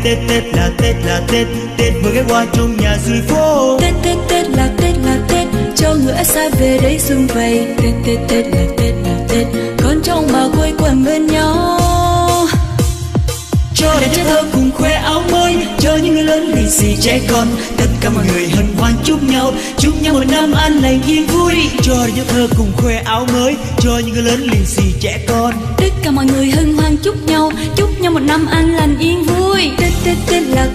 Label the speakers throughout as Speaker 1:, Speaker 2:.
Speaker 1: Tết là Tết là Tết, Tết vừa ghé qua trong nhà dưới phố.
Speaker 2: Tết là Tết, cho người ở xa về đây sum vầy. Tết là Tết, con trong bà quây quần bên nhau.
Speaker 1: Cho đàn trẻ thơ cùng khoe áo mới, cho những người lớn lì xì trẻ con. Tất cả mọi người hân hoan chúc nhau một năm an lành yên vui. Cho đàn trẻ thơ cùng khoe áo mới, cho những người lớn lì xì trẻ con.
Speaker 2: Tất cả mọi người hân hoan chúc nhau một năm an lành yên vui. Tết là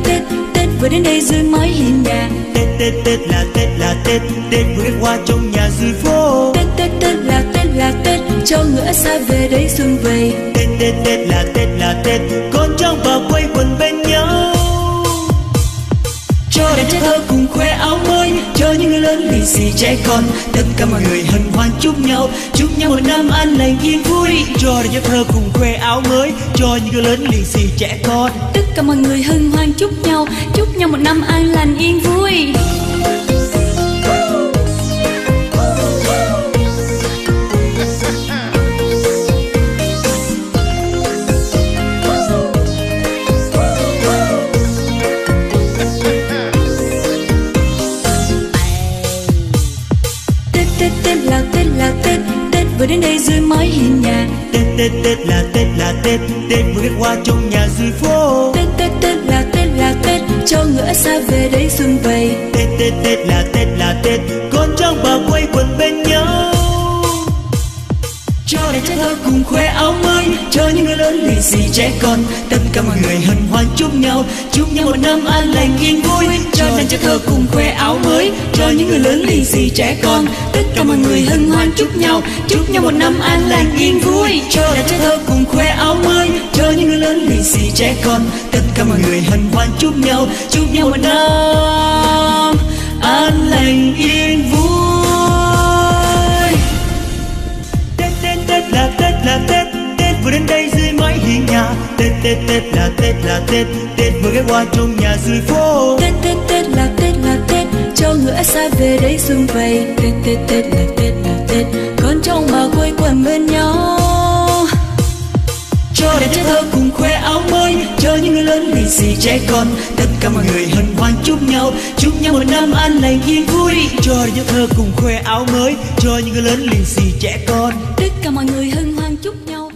Speaker 2: Tết, Tết vừa đến đây dưới mái hiên nhà.
Speaker 1: Tết là Tết, Tết vừa ghé qua trong nhà dưới phố.
Speaker 2: Tết là Tết, cho người ở xa về đây xuân vầy.
Speaker 1: Tết là Tết, con trong bà quây quần bên nhau. Cho đàn trẻ thơ cùng khoe áo mới, cho những người lớn lì xì trẻ con. Tất cả mọi người hân hoan chúc nhau một năm an lành yên vui. Cho đàn trẻ thơ cùng khoe áo mới, cho những người lớn lì xì trẻ con.
Speaker 2: Tất cả mọi người hân hoan chúc nhau một năm an lành yên vui. Tết là Tết, Tết vừa đến đây dưới mái hiên nhà.
Speaker 1: Tết là Tết, Tết vừa ghé qua trong nhà dưới phố.
Speaker 2: Tết là Tết, cho người ở xa về đây xuân vầy.
Speaker 1: Tết là Tết, con trong bà quây quần bên nhau. Cho đàn trẻ thơ cùng khoe áo mới, cho những người lớn lì xì trẻ con. Tất cả mọi người hân hoan chúc nhau một năm an lành yên vui. Cho đàn trẻ thơ cùng khoe áo mới, cho những người lớn lì xì trẻ con. Tất cả mọi người hân hoan chúc nhau một năm an lành yên vui. Cho đàn trẻ thơ cùng khoe áo mới, cho những người lớn lì xì trẻ con. Tất cả mọi người hân hoan chúc nhau một năm an lành yên vui. Tết là Tết, Tết vừa đến đây dưới mái hiên nhà. Tết là Tết, Tết vừa ghé qua trong nhà dưới phố.
Speaker 2: Tết là Tết, cho người ở xa về đây xuân vầy. Tết là Tết, con trong bà quây quần bên nhau.
Speaker 1: Cho đàn trẻ thơ cùng khoe áo mới, cho những người lớn lì xì trẻ con. Tất cả mọi người hân hoan chúc nhau một năm an lành yên vui. Cho đàn trẻ thơ cùng khoe áo mới, cho những người lớn lì xì trẻ con.
Speaker 2: Tất cả mọi người hân hoan chúc nhau.